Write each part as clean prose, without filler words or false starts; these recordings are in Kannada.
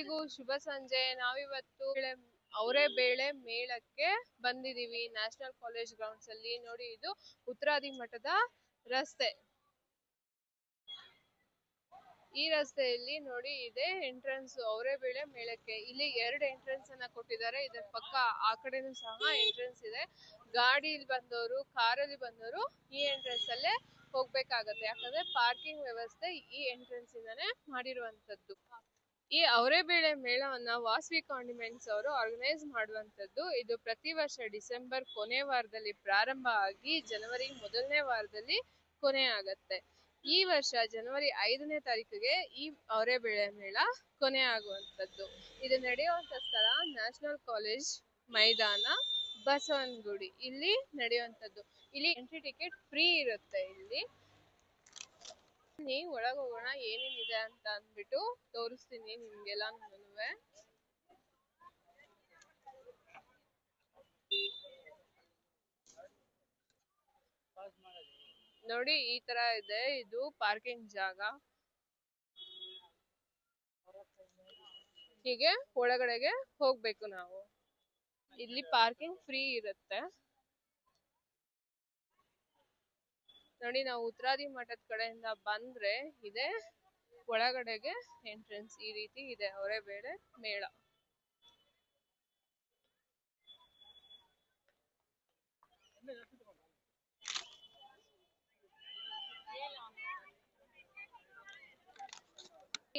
ಎಲ್ರಿಗೂ ಶುಭ ಸಂಜೆ. ನಾವಿವತ್ತು ಅವರೇ ಬೇಳೆ ಮೇಳಕ್ಕೆ ಬಂದಿದೀವಿ ನ್ಯಾಷನಲ್ ಕಾಲೇಜ್ ಗ್ರೌಂಡ್ಸ್ ಅಲ್ಲಿ. ನೋಡಿ, ಇದು ಉತ್ತರಾದಿ ಮಠದ ರಸ್ತೆ. ಈ ರಸ್ತೆಯಲ್ಲಿ ನೋಡಿ ಇದೆ ಎಂಟ್ರೆನ್ಸ್ ಅವರೇ ಬೇಳೆ ಮೇಳಕ್ಕೆ. ಇಲ್ಲಿ 2 ಎಂಟ್ರೆನ್ಸ್ ಅನ್ನ ಕೊಟ್ಟಿದ್ದಾರೆ. ಇದರ ಪಕ್ಕ ಆ ಕಡೆನೂ ಸಹ ಎಂಟ್ರೆನ್ಸ್ ಇದೆ. ಗಾಡಿಯಲ್ಲಿ ಬಂದವರು, ಕಾರಲ್ಲಿ ಬಂದವರು ಈ ಎಂಟ್ರೆನ್ಸ್ ಅಲ್ಲೇ ಹೋಗ್ಬೇಕಾಗತ್ತೆ. ಯಾಕಂದ್ರೆ ಪಾರ್ಕಿಂಗ್ ವ್ಯವಸ್ಥೆ ಈ ಎಂಟ್ರೆನ್ಸ್ ಇಂದಾನೆ ಮಾಡಿರುವಂತದ್ದು. ಈ ಅವರೇ ಬೇಳೆ ಮೇಳವನ್ನ ವಾಸವಿ ಕಾಂಡಿಮೆಂಟ್ಸ್ ಅವರು ಆರ್ಗನೈಸ್ ಮಾಡುವಂತದ್ದು. ಇದು ಪ್ರತಿ ವರ್ಷ ಡಿಸೆಂಬರ್ ಕೊನೆ ವಾರದಲ್ಲಿ ಪ್ರಾರಂಭ ಆಗಿ ಜನವರಿ ಮೊದಲನೇ ವಾರದಲ್ಲಿ ಕೊನೆ ಆಗತ್ತೆ. ಈ ವರ್ಷ ಜನವರಿ 5ನೇ ತಾರೀಕಿಗೆ ಈ ಅವರೇ ಬೇಳೆ ಮೇಳ ಕೊನೆ ಆಗುವಂತದ್ದು. ಇದು ನಡೆಯುವಂತ ಸ್ಥಳ ನ್ಯಾಷನಲ್ ಕಾಲೇಜ್ ಮೈದಾನ, ಬಸವನಗುಡಿ. ಇಲ್ಲಿ ನಡೆಯುವಂತದ್ದು. ಇಲ್ಲಿ ಎಂಟ್ರಿ ಟಿಕೆಟ್ ಫ್ರೀ ಇರುತ್ತೆ. ಇಲ್ಲಿ ಒಳಗ ಹೋಗೋಣ, ಏನೇನಿದೆ ಅಂತ ಅಂದ್ಬಿಟ್ಟು ತೋರಿಸ್ತೀನಿ ನಿಮ್ಗೆಲ್ಲ. ನೋಡಿ, ಈ ತರ ಇದೆ. ಇದು ಪಾರ್ಕಿಂಗ್ ಜಾಗ. ಹೀಗೆ ಒಳಗಡೆಗೆ ಹೋಗ್ಬೇಕು ನಾವು. ಇಲ್ಲಿ ಪಾರ್ಕಿಂಗ್ ಫ್ರೀ ಇರುತ್ತೆ. ನೋಡಿ, ನಾವು ಉತ್ತರಾದಿ ಮಠದ ಕಡೆಯಿಂದ ಬಂದ್ರೆ ಇದೆ ಒಳಗಡೆಗೆ ಎಂಟ್ರೆನ್ಸ್. ಈ ರೀತಿ ಇದೆ ಅವರೇ ಬೇಳೆ ಮೇಳ.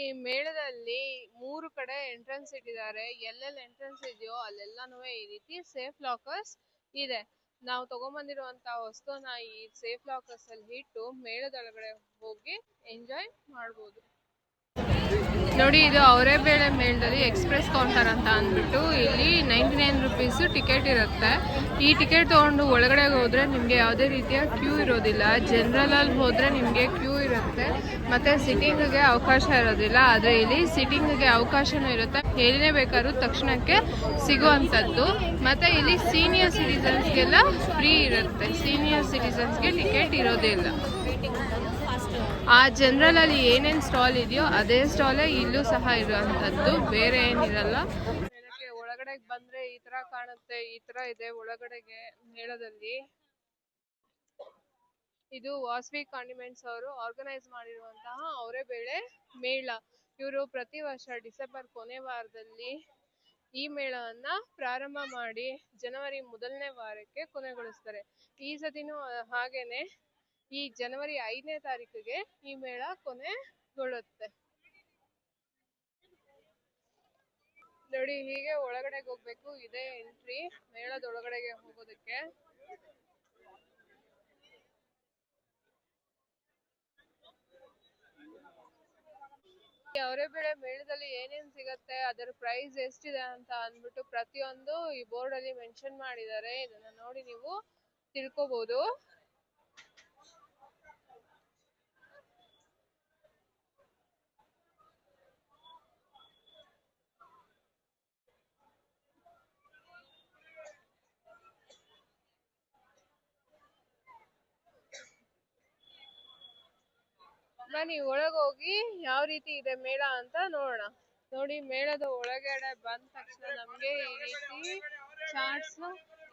ಈ ಮೇಳದಲ್ಲಿ 3 ಕಡೆ ಎಂಟ್ರೆನ್ಸ್ ಇಟ್ಟಿದ್ದಾರೆ. ಎಲ್ಲೆಲ್ಲಿ ಎಂಟ್ರೆನ್ಸ್ ಇದೆಯೋ ಅಲ್ಲೆಲ್ಲಾನು ಈ ರೀತಿ ಸೇಫ್ ಲಾಕರ್ಸ್ ಇದೆ. ನಾವು ತಗೊಂಡ್ಬಂದಿರುವಂತ ವಸ್ತುನ ಈ ಸೇಫ್ ಲಾಕರ್ಸ್ ಅಲ್ಲಿ ಇಟ್ಟು ಮೇಳದೊಳಗಡೆ ಹೋಗಿ ಎಂಜಾಯ್ ಮಾಡ್ಬೋದು. ನೋಡಿ, ಇದು ಅವರೇ ಬೇಳೆ ಮೇಳದಲ್ಲಿ ಎಕ್ಸ್ಪ್ರೆಸ್ ಕೌಂಟರ್ ಅಂತ ಅಂದ್ಬಿಟ್ಟು ಇಲ್ಲಿ 99 ರುಪೀಸ್ ಟಿಕೆಟ್ ಇರುತ್ತೆ. ಈ ಟಿಕೆಟ್ ತಗೊಂಡು ಒಳಗಡೆ ಹೋದ್ರೆ ನಿಮ್ಗೆ ಯಾವುದೇ ರೀತಿಯ ಕ್ಯೂ ಇರೋದಿಲ್ಲ. ಜನರಲ್ ಅಲ್ಲಿ ಹೋದ್ರೆ ನಿಮ್ಗೆ ಕ್ಯೂ ಇರುತ್ತೆ, ಮತ್ತೆ ಸಿಟ್ಟಿಂಗ್ಗೆ ಅವಕಾಶ ಇರೋದಿಲ್ಲ. ಆದ್ರೆ ಇಲ್ಲಿ ಸಿಟ್ಟಿಂಗ್ಗೆ ಅವಕಾಶನೂ ಇರುತ್ತೆ. ಏನೇ ಬೇಕಾದ್ರೂ ತಕ್ಷಣಕ್ಕೆ ಸಿಗುವಂತದ್ದು. ಮತ್ತೆ ಇಲ್ಲಿ ಸೀನಿಯರ್ ಸಿಟಿಸನ್ಸ್ಗೆಲ್ಲ ಫ್ರೀ ಇರುತ್ತೆ. ಸೀನಿಯರ್ ಸಿಟಿಸನ್ಸ್ಗೆ ಟಿಕೆಟ್ ಇರೋದಿಲ್ಲ. ಆ ಜನರಲ್ ಅಲ್ಲಿ ಏನೇನ್ ಸ್ಟಾಲ್ ಇದೆಯೋ ಅದೇ ಸ್ಟಾಲೇ ಇಲ್ಲೂ ಸಹ ಇರುವಂತದ್ದು, ಬೇರೆ ಏನಿರಲ್ಲ. ಒಳಗಡೆ ಬಂದ್ರೆ ಈ ತರ ಕಾಣುತ್ತೆ. ಈ ತರ ಇದೆ ಒಳಗಡೆಗೆ ಮೇಳದಲ್ಲಿ. ಇದು ವಾಸವಿ ಕಾಂಡಿಮೆಂಟ್ಸ್ ಅವರು ಆರ್ಗನೈಸ್ ಮಾಡಿರುವಂತಹ ಅವರೇ ಬೇಳೆ ಮೇಳ. ಇವರು ಪ್ರತಿ ವರ್ಷ ಡಿಸೆಂಬರ್ ಕೊನೆ ವಾರದಲ್ಲಿ ಈ ಮೇಳವನ್ನ ಪ್ರಾರಂಭ ಮಾಡಿ ಜನವರಿ ಮೊದಲನೇ ವಾರಕ್ಕೆ ಕೊನೆಗೊಳಿಸ್ತಾರೆ. ಈ ಸತಿನೂ ಹಾಗೇನೆ ಈ ಜನವರಿ 5ನೇ ತಾರೀಕಿಗೆ ಈ ಮೇಳ ಕೊನೆಗೊಳ್ಳುತ್ತೆ. ನೋಡಿ, ಹೀಗೆ ಒಳಗಡೆಗೆ ಹೋಗ್ಬೇಕು. ಇದೇ ಎಂಟ್ರಿ ಮೇಳದ ಒಳಗಡೆಗೆ ಹೋಗೋದಕ್ಕೆ. ಅವರೇ ಬೇಳೆ ಮೇಳದಲ್ಲಿ ಏನೇನ್ ಸಿಗತ್ತೆ, ಅದರ ಪ್ರೈಸ್ ಎಷ್ಟಿದೆ ಅಂತ ಅಂದ್ಬಿಟ್ಟು ಪ್ರತಿಯೊಂದು ಈ ಬೋರ್ಡ್ ಅಲ್ಲಿ ಮೆನ್ಷನ್ ಮಾಡಿದ್ದಾರೆ. ಇದನ್ನ ನೋಡಿ ನೀವು ತಿಳ್ಕೋಬಹುದು. ಬನ್ನಿ ಒಳಗೋಗಿ ಯಾವ ರೀತಿ ಇದೆ ಮೇಳ ಅಂತ ನೋಡೋಣ. ನೋಡಿ, ಮೇಳದ ಒಳಗಡೆ ಬಂದ ತಕ್ಷಣ ನಮ್ಗೆ ಈ ರೀತಿ ಚಾಟ್ಸ್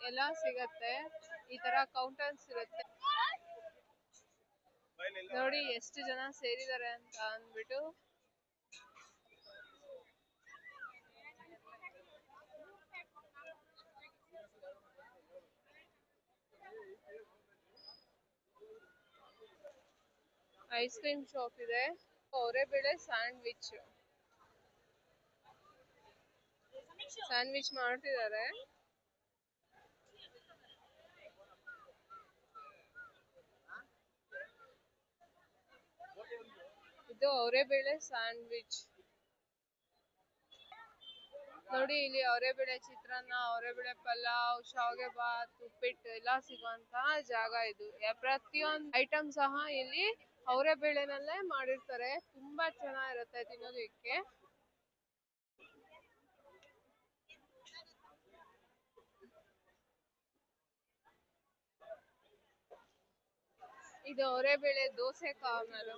ಎಲ್ಲ ಸಿಗತ್ತೆ. ಈ ತರ ಕೌಂಟರ್ಸ್ ಇರುತ್ತೆ. ನೋಡಿ ಎಷ್ಟು ಜನ ಸೇರಿದ್ದಾರೆ ಅಂತ ಅಂದ್ಬಿಟ್ಟು. ಐಸ್ ಕ್ರೀಮ್ ಶಾಪ್ ಇದೆ. ಅವರೇ ಬೇಳೆ ಸ್ಯಾಂಡ್ವಿಚ್ ಮಾಡ್ತಿದ್ದಾರೆ. ಇದು ಅವರೇ ಬೇಳೆ ಸ್ಯಾಂಡ್ವಿಚ್. ನೋಡಿ, ಇಲ್ಲಿ ಅವರೇ ಬೇಳೆ ಚಿತ್ರಾನ್ನ, ಅವರೇ ಬೇಳೆ ಪಲಾವ್, ಶಾವಿಗೆ ಬಾತ್, ಉಪ್ಪಿಟ್ಟು ಎಲ್ಲ ಸಿಗುವಂತಹ ಜಾಗ ಇದು. ಪ್ರತಿಯೊಂದು ಐಟಮ್ ಸಹ ಇಲ್ಲಿ ಅವರೇ ಬೇಳೆನಲ್ಲೇ ಮಾಡಿರ್ತಾರೆ. ತುಂಬಾ ಚೆನ್ನಾಗಿರುತ್ತೆ ತಿನ್ನೋದಕ್ಕೆ. ಇದು ಅವರೇ ಬೇಳೆ ದೋಸೆ ಕಾರ್ನರ್.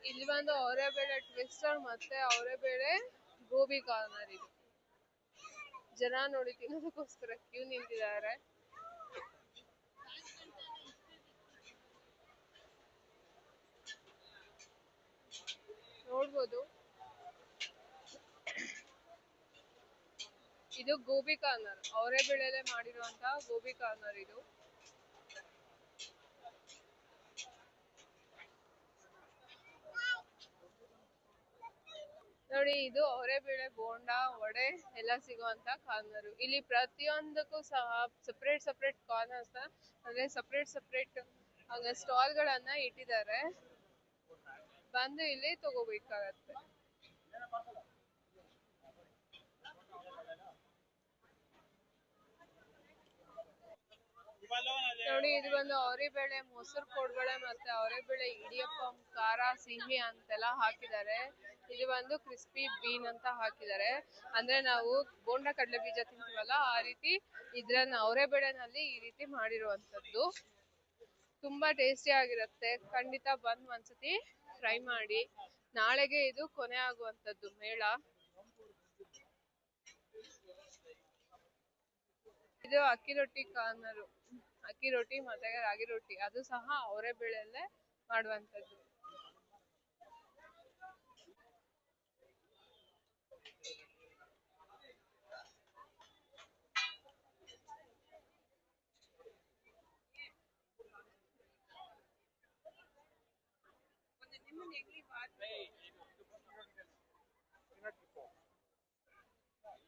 ಇಲ್ಲಿ ಬಂದು ಅವರೆಬೇಳೆ ಟ್ವಿಸ್ಟರ್ ಮತ್ತೆ ಅವರೆಬೇಳೆ ಗೋಬಿ ಕಾರ್ನರ್ ಇದು. ಜನ ನೋಡಿ ತಿನ್ನೋದಕ್ಕೋಸ್ಕರ ಕ್ಯೂ ನಿಂತಿದ್ದಾರೆ. ನೋಡ್ಬೋದು ಇದು ಗೋಬಿ ಕಾರ್ನರ್, ಅವರೆಬೇಳೆಲೆ ಮಾಡಿರುವಂತ ಗೋಬಿ ಕಾರ್ನರ್ ಇದು. ನೋಡಿ ಇದು ಅವರೆಬೇಳೆ ಬೋಂಡಾ ವಡೆ ಎಲ್ಲ ಸಿಗುವಂತ ಕಾರ್ನರ್. ಇಲ್ಲಿ ಪ್ರತಿಯೊಂದಕ್ಕೂ ಸಹ ಸಪರೇಟ್ ಸಪರೇಟ್ ಕಾರ್ನರ್ಸ್ ಅಂದ್ರೆ ಸಪರೇಟ್ ಸಪರೇಟ್ ಸ್ಟಾಲ್ ಗಳನ್ನ ಇಟ್ಟಿದ್ದಾರೆ. ಬಂದು ಇಲ್ಲಿ ತಗೋಬೇಕಾಗತ್ತೆ. ನೋಡಿ ಇದು ಬಂದು ಅವರೆಬೇಳೆ ಮೊಸರು ಕೋಡ್ಬಳೆ ಮತ್ತೆ ಅವರೆಬೇಳೆ ಇಡಿಯಪ್ಪಂ ಖಾರ ಸಿಹಿ ಅಂತೆಲ್ಲ ಹಾಕಿದ್ದಾರೆ. ಇದು ಬಂದು ಕ್ರಿಸ್ಪಿ ಬೀನ್ ಅಂತ ಹಾಕಿದ್ದಾರೆ. ಅಂದ್ರೆ ನಾವು ಬೋಂಡ ಕಡಲೆ ಬೀಜ ತಿಂತೀವಲ್ಲ ಆ ರೀತಿ ಇದ್ರನ್ನ ಅವರೆಬೇಳೆನಲ್ಲಿ ಈ ರೀತಿ ಮಾಡಿರುವಂತದ್ದು. ತುಂಬಾ ಟೇಸ್ಟಿ ಆಗಿರುತ್ತೆ. ಖಂಡಿತ ಬಂದ್ ಒಂದ್ಸತಿ ಟ್ರೈ ಮಾಡಿ. ನಾಳೆಗೆ ಇದು ಕೊನೆ ಆಗುವಂತದ್ದು ಮೇಳ. ಇದು ಅಕ್ಕಿ ರೊಟ್ಟಿ ಕಾರ್ನರು. ಅಕ್ಕಿ ರೊಟ್ಟಿ ಮತ್ತೆ ರಾಗಿ ರೊಟ್ಟಿ ಅದು ಸಹ ಅವರೆಬೇಳೆಯಲ್ಲೇ ಮಾಡುವಂತದ್ದು.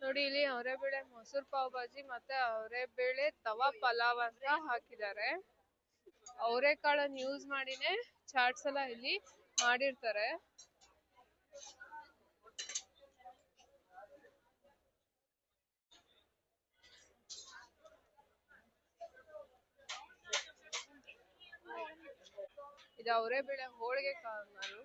ನೋಡಿ ಇಲ್ಲಿ ಅವರೆಬೇಳೆ ಮೊಸರು ಪಾವ್ ಭಾಜಿ ಮತ್ತೆ ಅವರೆಬೇಳೆ ತವಾ ಪಲಾವ್ ಅಂತ ಹಾಕಿದ್ದಾರೆ. ಅವರೆಕಾಳನ್ನ ಯೂಸ್ ಮಾಡಿನೇ ಚಾಟ್ಸ್ ಎಲ್ಲ ಇಲ್ಲಿ ಮಾಡಿರ್ತಾರೆ. ಇದು ಅವರೆಬೇಳೆ ಹೋಳಿಗೆ ಕಾರ್ನರು.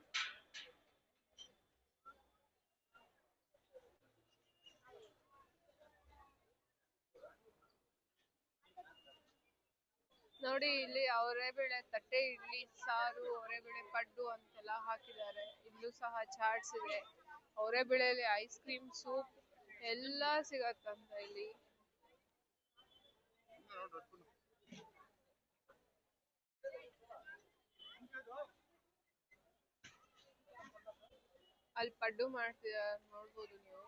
ನೋಡಿ ಇಲ್ಲಿ ಅವರೆಬೇಳೆ ತಟ್ಟೆ ಇಡ್ಲಿ ಸಾರು ಅವರೆಬೇಳೆ ಪಡ್ಡು ಅಂತೆಲ್ಲ ಹಾಕಿದ್ದಾರೆ. ಇಲ್ಲೂ ಸಹ ಚಾಟ್ಸ್ ಇದೆ. ಅವರೆಬೇಳೆಯಲ್ಲಿ ಐಸ್ ಕ್ರೀಮ್ ಸೂಪ್ ಎಲ್ಲ ಸಿಗತ್ತಂತ ಇಲ್ಲಿ. ಅಲ್ಲಿ ಪಡ್ಡು ಮಾಡ್ತಿದ್ದಾರೆ ನೋಡ್ಬೋದು ನೀವು.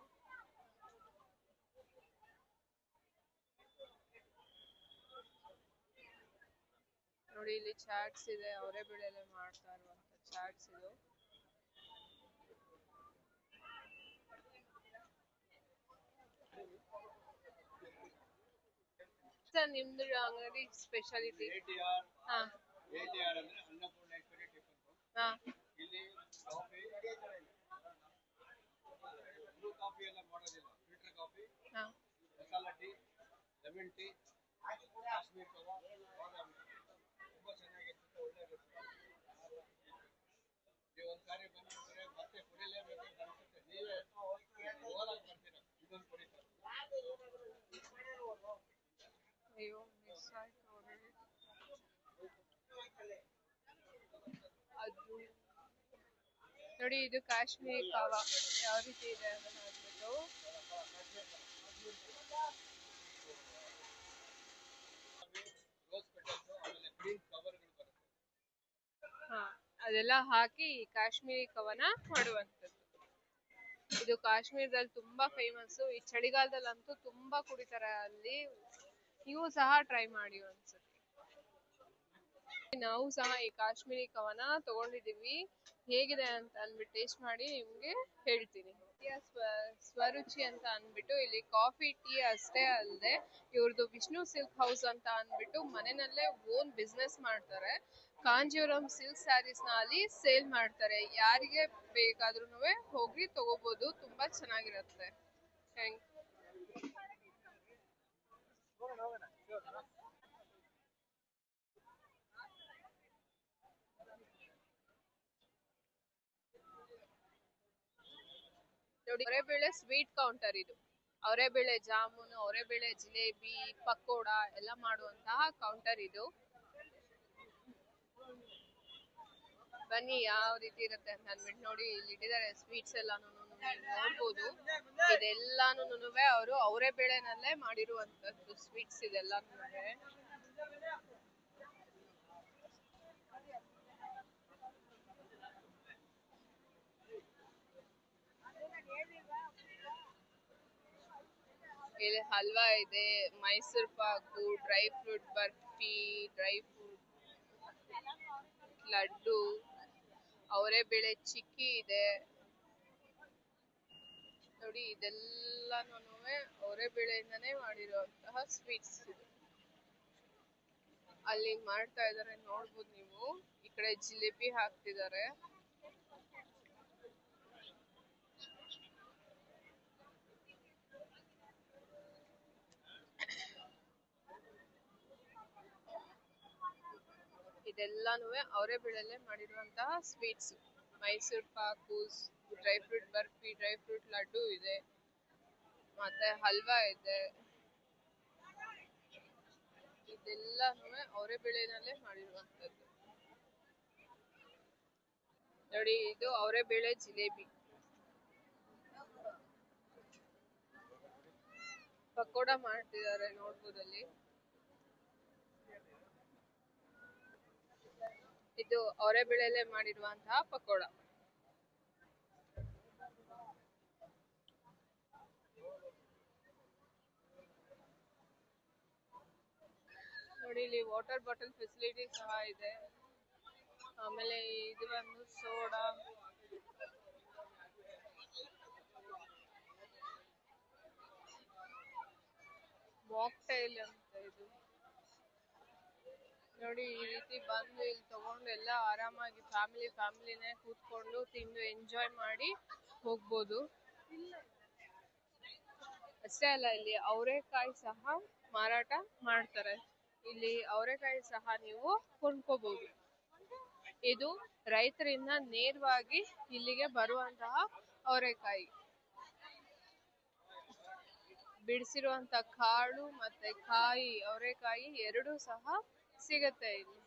ನೋಡಿ ಇಲ್ಲಿ ಚಾಟ್ಸ್ ಇದೆ. ಅವರೆಬೇಳೆಲೆ ಮಾಡ್ತಾ ಇರುವಂತ ಚಾಟ್ಸ್ ಇದು. ಸರ್ ನಿಮ್ದು ಅಂಗಡಿ ಸ್ಪೆಷಾಲಿಟಿ? ಹಾ ಹಾ ಹಾ ಅಯ್ಯೋ ಮಿಸ್ ಆಯ್ತು already. ಅದು ನೋಡಿ ಇದು ಕಾಶ್ಮೀರಿ ಕಾವಾ ಯಾವ ರೀತಿ ಇದೆ ಅಂತ ನೋಡ್ಬಿಟ್ಟು. ಹಾ ಅದೆಲ್ಲ ಹಾಕಿ ಕಾಶ್ಮೀರಿ ಕವನ ಮಾಡುವಂಥದ್ದು. ಇದು ಕಾಶ್ಮೀರದಲ್ಲಿ ತುಂಬಾ ಫೇಮಸ್. ಈ ಚಳಿಗಾಲದಲ್ಲಂತೂ ತುಂಬಾ ಕುಡಿತಾರೆ ಅಲ್ಲಿ. ನೀವು ಸಹ ಟ್ರೈ ಮಾಡಿ ಒಂದ್ಸತಿ. ನಾವು ಸಹ ಈ ಕಾಶ್ಮೀರಿ ಕವನ ತಗೊಂಡಿದೀವಿ. ಹೇಗಿದೆ ಅಂತ ಅಂದ್ಬಿಟ್ಟು ಟೇಸ್ಟ್ ಮಾಡಿ ನಿಮ್ಗೆ ಹೇಳ್ತೀನಿ. ಸ್ವರುಚಿ ಅಂತ ಅಂದ್ಬಿಟ್ಟು ಇಲ್ಲಿ ಕಾಫಿ ಟೀ ಅಷ್ಟೇ ಅಲ್ಲದೆ ಇವ್ರದ್ದು ವಿಷ್ಣು ಸಿಲ್ಕ್ ಹೌಸ್ ಅಂತ ಅಂದ್ಬಿಟ್ಟು ಮನೆಯಲ್ಲೇ ಓನ್ ಬಿಸ್ನೆಸ್ ಮಾಡ್ತಾರೆ. ಕಾಂಜೀವರಂ ಸಿಲ್ಕ್ ಸ್ಯಾರೀಸ್ ನ ಅಲ್ಲಿ ಸೇಲ್ ಮಾಡ್ತಾರೆ. ಯಾರಿಗೆ ಬೇಕಾದ್ರೂ ಹೋಗಿ ತಗೋಬಹುದು. ತುಂಬಾ ಚೆನ್ನಾಗಿರುತ್ತೆ. ಥ್ಯಾಂಕ್ ನೋಡಿ ಅವರೆಬೇಳೆ ಸ್ವೀಟ್ ಕೌಂಟರ್ ಇದು. ಅವರೆಬೇಳೆ ಜಾಮೂನು, ಅವರೆಬೇಳೆ ಜಿಲೇಬಿ, ಪಕೋಡ ಎಲ್ಲ ಮಾಡುವಂತಹ ಕೌಂಟರ್ ಇದು. ಬನ್ನಿ ಯಾವ ರೀತಿ ಇರುತ್ತೆ ಅಂತ ಅಂದ್ಬಿಟ್ಟು. ನೋಡಿ ಇಲ್ಲಿ ಇಟ್ಟಿದ್ದಾರೆ ಸ್ವೀಟ್ಸ್ ಎಲ್ಲಾನು ನೋಡ್ಬೋದು. ಇದೆಲ್ಲಾನು ಅವರು ಅವರೆಬೇಳೆನಲ್ಲೇ ಮಾಡಿರುವಂತದ್ದು ಸ್ವೀಟ್ಸ್ ಇದೆಲ್ಲಾನು. ಇಲ್ಲಿ ಹಲ್ವಾ ಇದೆ, Mysore pak, dry fruit barfi, dry fruit laddu, ಅವರೆಬೇಳೆ ಚಿಕ್ಕಿ ಇದೆ. ನೋಡಿ ಇದೆಲ್ಲಾನು ಅವರೆಬೇಳೆಯಿಂದಾನೇ ಮಾಡಿರುವಂತಹ ಸ್ವೀಟ್ಸ್ ಇದು. ಅಲ್ಲಿ ಮಾಡ್ತಾ ಇದಾರೆ ನೋಡ್ಬೋದು ನೀವು. ಈ ಕಡೆ ಜಿಲೇಬಿ ಹಾಕ್ತಿದ್ದಾರೆ. ಇದೆಲ್ಲಾನು ಅವರೆಬೇಳೆಲ್ಲೇ ಮಾಡಿರುವಂತಹ sweets. Mysore pak, dry fruit barfi, dry fruit laddu ಇದೆ, ಮತ್ತೆ ಹಲ್ವಾ ಇದೆ. ಇದೆಲ್ಲಾನು ಅವರೆಬೇಳೆನಲ್ಲೇ ಮಾಡಿರುವಂತದ್ದು. ನೋಡಿ ಇದು ಅವರೆಬೇಳೆ ಜಿಲೇಬಿ. ಪಕೋಡ ಮಾಡ್ತಿದ್ದಾರೆ ನೋಡ್ಬೋದು ಅಲ್ಲಿ. ಇದು ಅವರೆಬೇಳೆಲ್ಲೇ ಮಾಡಿರುವಂತಹ ಪಕೋಡ. ನೋಡಿ ಇಲ್ಲಿ ವಾಟರ್ ಬಾಟಲ್ ಫೆಸಿಲಿಟಿ ಸಹ ಇದೆ. ಆಮೇಲೆ ಇದು ಒಂದು ಸೋಡಾ, ಮಾಕ್ಟೈಲ್ ಅಂತ ಇದು. ನೋಡಿ ಈ ರೀತಿ ಬಂದು ಇಲ್ಲಿ ತಗೊಂಡು ಎಲ್ಲ ಆರಾಮಾಗಿ ಫ್ಯಾಮಿಲಿನೇ ಕೂತ್ಕೊಂಡು ತಿಂದು ಎಂಜಾಯ್ ಮಾಡಿ ಹೋಗ್ಬೋದು. ಅಷ್ಟೇ ಅಲ್ಲ, ಇಲ್ಲಿ ಅವರೆಕಾಯಿ ಸಹ ಮಾರಾಟ ಮಾಡ್ತಾರೆ. ಇಲ್ಲಿ ಅವರೆಕಾಯಿ ಸಹ ನೀವು ಕೊಂಡ್ಕೋಬಹುದು. ಇದು ರೈತರಿಂದ ನೇರವಾಗಿ ಇಲ್ಲಿಗೆ ಬರುವಂತಹ ಅವರೆಕಾಯಿ. ಬಿಡಿಸಿರುವಂತ ಕಾಳು ಮತ್ತೆ ಕಾಯಿ, ಅವರೆಕಾಯಿ ಎರಡೂ ಸಹ ಸಿಗತ್ತೆ ಇಲ್ಲಿ.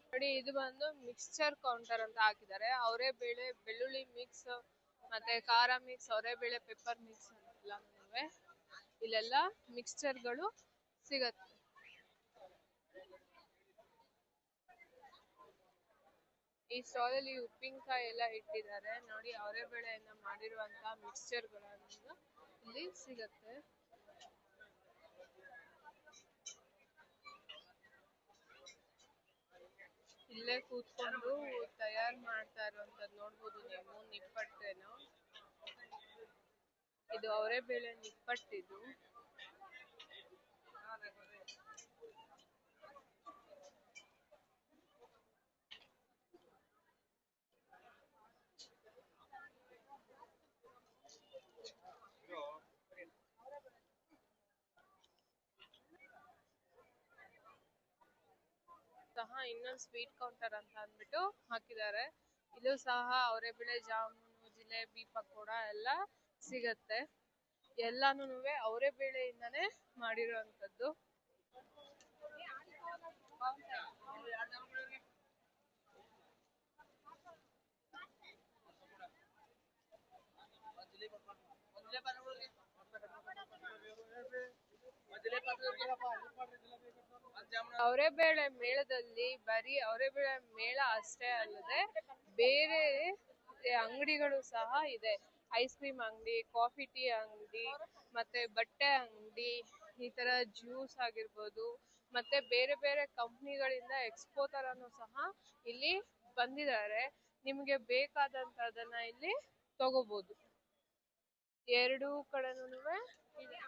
ನೋಡಿ ಇದು ಬಂದು ಮಿಕ್ಸ್ಚರ್ ಕೌಂಟರ್ ಅಂತ ಹಾಕಿದ್ದಾರೆ. ಅವರೆಬೇಳೆ ಬೆಳ್ಳುಳ್ಳಿ ಮಿಕ್ಸ್, ಮತ್ತೆ ಖಾರ ಮಿಕ್ಸ್, ಅವರೆಬೇಳೆ ಪೆಪ್ಪರ್ ಮಿಕ್ಸ್ ಅಂತೆಲ್ಲ ಇಲ್ಲೆಲ್ಲ ಮಿಕ್ಸ್ಚರ್ಗಳು ಸಿಗತ್ತೆ. ಈ ಸ್ಟಾಲ್ ಅಲ್ಲಿ ಉಪ್ಪಿನಕಾಯಿ ಎಲ್ಲ ಇಟ್ಟಿದ್ದಾರೆ. ನೋಡಿ ಅವರೆಬೇಳೆಯಿಂದ ಮಾಡಿರುವಂತಹ ಮಿಕ್ಸ್ಚರ್ಗಳನ್ನು ಇಲ್ಲಿ ಸಿಗತ್ತೆ. ಇಲ್ಲೇ ಕೂತ್ಕೊಂಡು ತಯಾರು ಮಾಡ್ತಾ ಇರುವಂತದ್ದು ನೋಡ್ಬೋದು ನೀವು. ನಿಪ್ಪಟ್ಟೇನು ಇದು, ಅವರೆಬೇಳೆ ನಿಪ್ಪಟ್ಟಿದು. ಸಹ ಇನ್ನೊಂದು ಸ್ವೀಟ್ ಕೌಂಟರ್ ಅಂತ ಅಂದ್ಬಿಟ್ಟು ಹಾಕಿದ್ದಾರೆ. ಇದು ಸಹ ಅವರೆಬೇಳೆ ಜಾಮೂನು, ಜಿಲೇಬಿ, ಪಕೋಡ ಎಲ್ಲ ಸಿಗತ್ತೆ. ಎಲ್ಲಾನು ಅವರೆಬೇಳೆಯಿಂದಾನೇ ಮಾಡಿರುವಂತದ್ದು. ಅವರೆಬೇಳೆ ಮೇಳದಲ್ಲಿ ಬರೀ ಅವರೆಬೇಳೆ ಮೇಳ ಅಷ್ಟೇ ಅಲ್ಲದೆ ಬೇರೆ ಅಂಗಡಿಗಳು ಸಹ ಇದೆ. ಐಸ್ ಕ್ರೀಮ್ ಅಂಗಡಿ, ಕಾಫಿ ಟೀ ಅಂಗಡಿ, ಮತ್ತೆ ಬಟ್ಟೆ ಅಂಗಡಿ, ಈ ತರ ಜ್ಯೂಸ್ ಆಗಿರ್ಬೋದು, ಮತ್ತೆ ಬೇರೆ ಬೇರೆ ಕಂಪ್ನಿಗಳಿಂದ ಎಕ್ಸ್ಪೋ ತರನು ಸಹ ಇಲ್ಲಿ ಬಂದಿದ್ದಾರೆ. ನಿಮ್ಗೆ ಬೇಕಾದಂತದನ್ನ ಇಲ್ಲಿ ತಗೋಬಹುದು. ಎರಡೂ ಕಡೆನೂ ಇದೆ.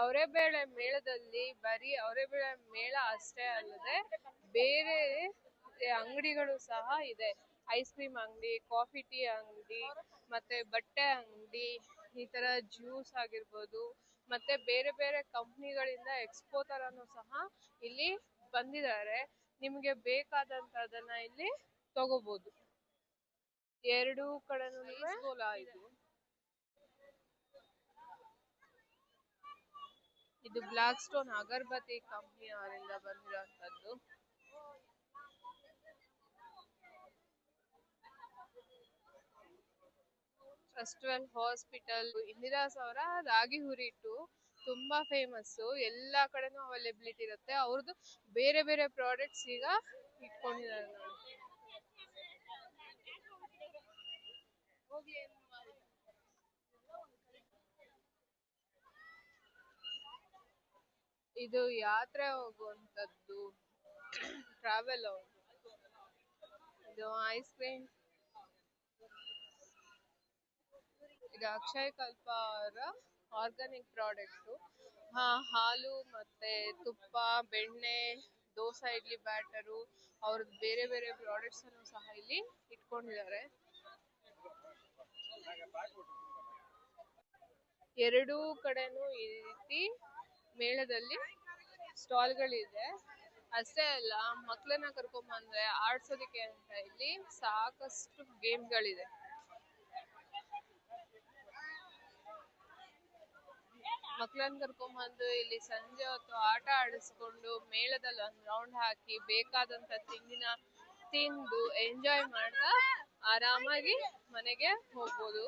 ಅವರೆಬೇಳೆ ಮೇಳದಲ್ಲಿ ಬರೀ ಅವರೆಬೇಳೆ ಮೇಳ ಅಷ್ಟೇ ಅಲ್ಲದೆ ಬೇರೆ ಅಂಗಡಿಗಳು ಸಹ ಇದೆ. ಐಸ್ ಕ್ರೀಮ್ ಅಂಗಡಿ, ಕಾಫಿ ಟೀ ಅಂಗಡಿ, ಮತ್ತೆ ಬಟ್ಟೆ ಅಂಗಡಿ, ಈ ತರ ಜ್ಯೂಸ್ ಆಗಿರ್ಬೋದು, ಮತ್ತೆ ಬೇರೆ ಬೇರೆ ಕಂಪ್ನಿಗಳಿಂದ ಎಕ್ಸ್ಪೋ ತರನು ಸಹ ಇಲ್ಲಿ ಬಂದಿದ್ದಾರೆ. ನಿಮ್ಗೆ ಬೇಕಾದಂತದನ್ನ ಇಲ್ಲಿ ತಗೋಬಹುದು. ಎರಡೂ ಕಡೆನೂ ಇದು ಇದು ಬ್ಲಾಕ್ ಸ್ಟೋನ್ ಅಗರ್ಬತ್ತಿ ಕಂಪ್ನಿ ಅವರಿಂದ ಬಂದಿರುವಂತದ್ದು. ಫೆಸ್ಟಿವಲ್ ಹಾಸ್ಪಿಟಲ್ ಇಂದಿರಾಸ್ ಅವರ ರಾಗಿ ಹುರಿಟ್ಟು ತುಂಬಾ ಫೇಮಸ್, ಎಲ್ಲಾ ಕಡೆನೂ ಅವೈಲೇಬಿಲಿಟಿ ಇರುತ್ತೆ. ಅವ್ರದ್ದು ಬೇರೆ ಬೇರೆ ಪ್ರಾಡಕ್ಟ್ಸ್ ಈಗ ಇಟ್ಕೊಂಡಿದ್ದಾರೆ ನೋಡಿ. ಇದು ಯಾತ್ರೆ ಹೋಗುವಂತದ್ದು, ಟ್ರಾವೆಲ್. ಇದು ಐಸ್ ಕ್ರೀಮ್, ಇದು ಅಕ್ಷಯ್ ಕಲ್ಪ ಅವರ ಆರ್ಗಾನಿಕ್ ಪ್ರಾಡಕ್ಟ್. ಹಾಲು ಮತ್ತೆ ತುಪ್ಪ, ಬೆಣ್ಣೆ, ದೋಸೆ ಇಡ್ಲಿ ಬ್ಯಾಟರು, ಅವ್ರದ್ದು ಬೇರೆ ಬೇರೆ ಪ್ರಾಡಕ್ಟ್ಸ್ ಅನ್ನು ಸಹ ಇಲ್ಲಿ ಇಟ್ಕೊಂಡಿದ್ದಾರೆ. ಎರಡೂ ಕಡೆನೂ ಈ ರೀತಿ ಮೇಳದಲ್ಲಿ ಸ್ಟಾಲ್ಗಳಿದೆ. ಅಷ್ಟೇ ಅಲ್ಲ, ಮಕ್ಕಳನ್ನ ಕರ್ಕೊಂಡ್ ಬಂದ್ರೆ ಆಡ್ಸೋದಿಕ್ಕೆ ಅಂತ ಇಲ್ಲಿ ಸಾಕಷ್ಟು ಗೇಮ್ಗಳಿದೆ. ಮಕ್ಕಳನ್ನ ಕರ್ಕೊಂಡ್ಬಂದು ಇಲ್ಲಿ ಸಂಜೆ ಹೊತ್ತು ಆಟ ಆಡಿಸ್ಕೊಂಡು ಮೇಳದಲ್ಲಿ ಒಂದು ರೌಂಡ್ ಹಾಕಿ ಬೇಕಾದಂತ ತಿಂದು ಎಂಜಾಯ್ ಮಾಡ್ತಾ ಆರಾಮಾಗಿ ಮನೆಗೆ ಹೋಗ್ಬೋದು.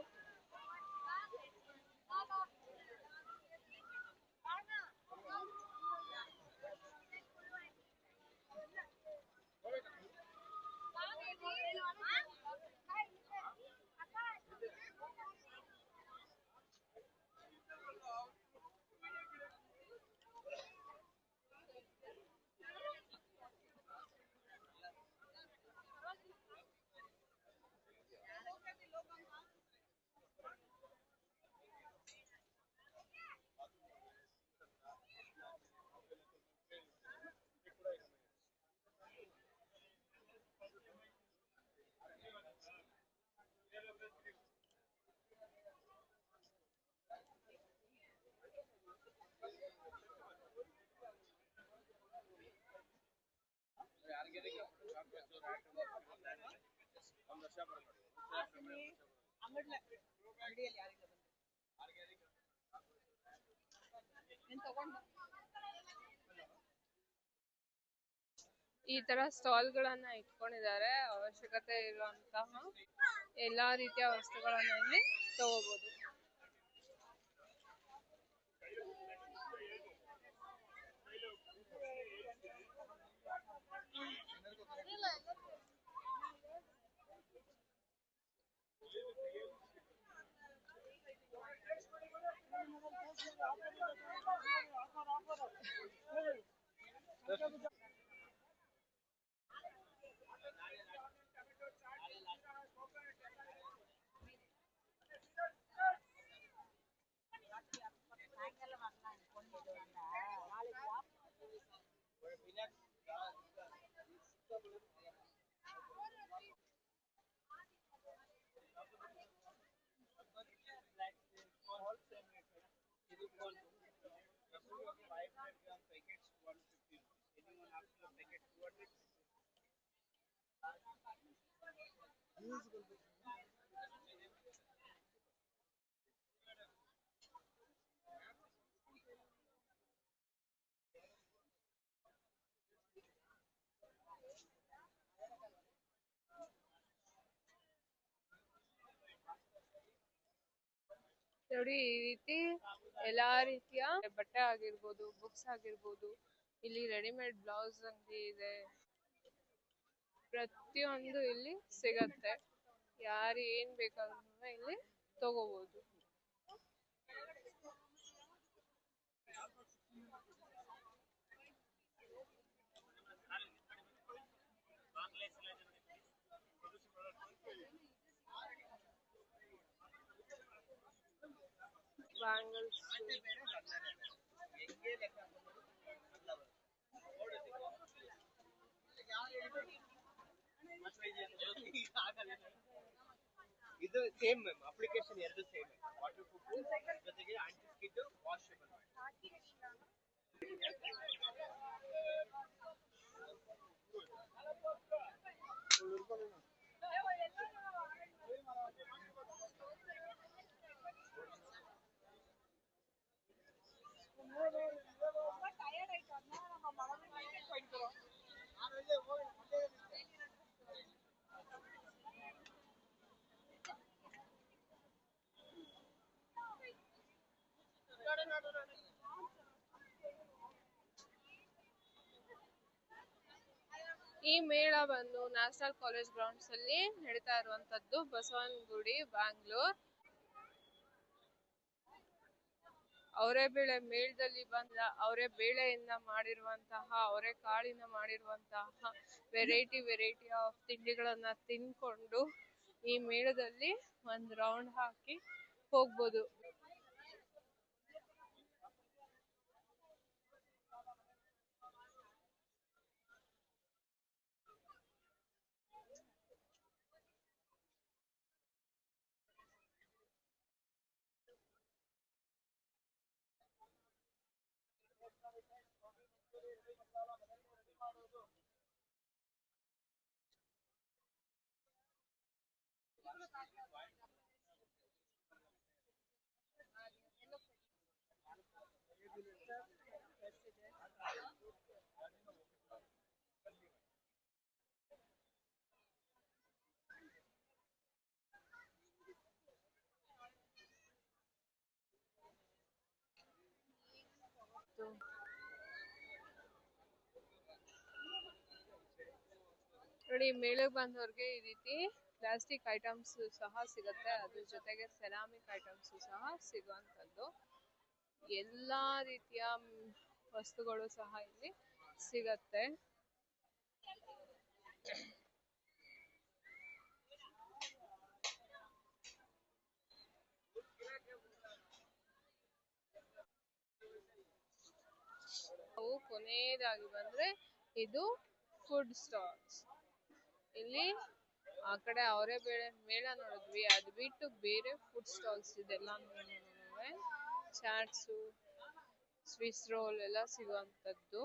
ಈ ತರ ಸ್ಟಾಲ್ ಗಳನ್ನ ಇಟ್ಕೊಂಡಿದ್ದಾರೆ. ಅವಶ್ಯಕತೆ ಇರುವಂತಹ ಎಲ್ಲಾ ರೀತಿಯ ವಸ್ತುಗಳನ್ನ ಇಲ್ಲಿ ತಗೋಬಹುದು. ನೋಡಿ, ಈ ರೀತಿ ಎಲ್ಲಾ ರೀತಿಯ ಬಟ್ಟೆ ಆಗಿರ್ಬೋದು, ಬುಕ್ಸ್ ಆಗಿರ್ಬೋದು, ಇಲ್ಲಿ ರೆಡಿಮೇಡ್ ಬ್ಲೌಸ್ ಅಂಗಡಿ ಇದೆ. ಪ್ರತಿಯೊಂದು ಇಲ್ಲಿ ಸಿಗತ್ತೆ. ಯಾರು ಏನ್ ಬೇಕಾದ್ರೂ ಇಲ್ಲಿ ತಗೋಬಹುದು. ಬ್ಯಾಂಗಲ್ಸ್, ಇದು ಸೇಮ್ ಮ್ಯಾಮ್ ಅಪ್ಲಿಕೇಶನ್ ಎರಡು ಸೇಮ್ ವಾಟರ್ ಪ್ರೂಫ್ ಜೊತೆಗೆ ಆಂಟಿ ಸ್ಕಿಡ್ ವಾಷಬಲ್. ಈ ಮೇಳ ಬಂದು ನ್ಯಾಷನಲ್ ಕಾಲೇಜ್ ಗ್ರೌಂಡ್ಸ್ ಅಲ್ಲಿ ನಡೀತಾ ಇರುವಂತದ್ದು, ಬಸವನಗುಡಿ, ಬ್ಯಾಂಗ್ಳೂರ್. ಅವರೇ ಬೇಳೆ ಮೇಳದಲ್ಲಿ ಬಂದ ಅವರೇ ಬೇಳೆಯಿಂದ ಮಾಡಿರುವಂತಹ, ಅವರೇ ಕಾಳಿನ ಮಾಡಿರುವಂತಹ ವೆರೈಟಿ ಆಫ್ ತಿಂಡಿಗಳನ್ನ ತಿನ್ಕೊಂಡು ಈ ಮೇಳದಲ್ಲಿ ಒಂದ್ ರೌಂಡ್ ಹಾಕಿ ಹೋಗ್ಬೋದು. ನೋಡಿ, ಮೇಳಕ್ಕೆ ಬಂದವ್ರಿಗೆ ಈ ರೀತಿ ಪ್ಲಾಸ್ಟಿಕ್ ಐಟಮ್ಸ್ ಸಹ ಸಿಗುತ್ತೆ, ಅದ್ರ ಜೊತೆಗೆ ಸೆರಾಮಿಕ್ ಐಟಮ್ಸ್ ಸಹ ಸಿಗುವಂತದ್ದು. ಎಲ್ಲಾ ರೀತಿಯ ವಸ್ತುಗಳು ಸಹ ಇಲ್ಲಿ ಸಿಗತ್ತೆ. ನಾವು ಕೊನೆಯದಾಗಿ ಬಂದ್ರೆ ಇದು ಫುಡ್ ಸ್ಟಾಲ್ಸ್. ಇಲ್ಲಿ ಆ ಕಡೆ ಅವರೇ ಬೇಳೆ ಮೇಳ ನೋಡಿದ್ವಿ, ಅದು ಬಿಟ್ಟು ಬೇರೆ ಫುಡ್ ಸ್ಟಾಲ್ಸ್ ಇದೆಲ್ಲ ಚಾಟ್ಸು, ಸ್ವಿಸ್ ರೋಲ್ ಎಲ್ಲ ಸಿಗುವಂತದ್ದು.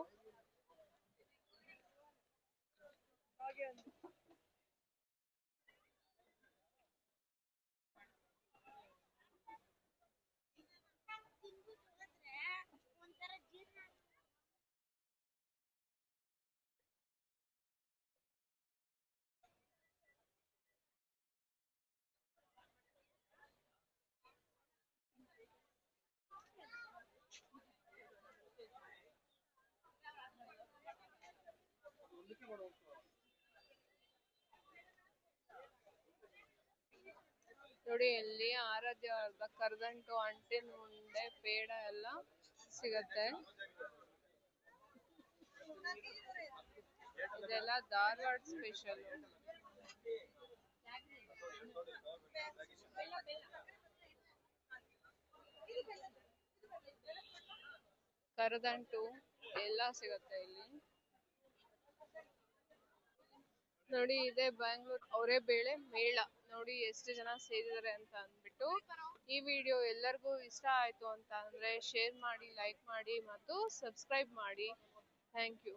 ನೋಡಿ, ಇಲ್ಲಿ ಆರಾಧ್ಯ ಕರದಂಟು, ಅಂಟಿನ ಉಂಡೆ, ಪೇಡ ಎಲ್ಲ ಸಿಗತ್ತೆ. ಇದೆಲ್ಲ ಧಾರವಾಡ ಸ್ಪೆಷಲ್. ಕರದಂಟು ಎಲ್ಲ ಸಿಗತ್ತೆ ಇಲ್ಲಿ. ನೋಡಿ, ಇದೆ ಬ್ಯಾಂಗ್ಳೂರ್ ಅವರೇ ಬೇಳೆ ಮೇಳ. ನೋಡಿ ಎಷ್ಟು ಜನ ಸೇರಿದ್ದಾರೆ ಅಂತ ಅಂದ್ಬಿಟ್ಟು. ಈ ವಿಡಿಯೋ ಎಲ್ಲರಿಗೂ ಇಷ್ಟ ಆಯ್ತು ಅಂತ ಅಂದ್ರೆ ಶೇರ್ ಮಾಡಿ, ಲೈಕ್ ಮಾಡಿ ಮತ್ತು ಸಬ್ಸ್ಕ್ರೈಬ್ ಮಾಡಿ. Thank you.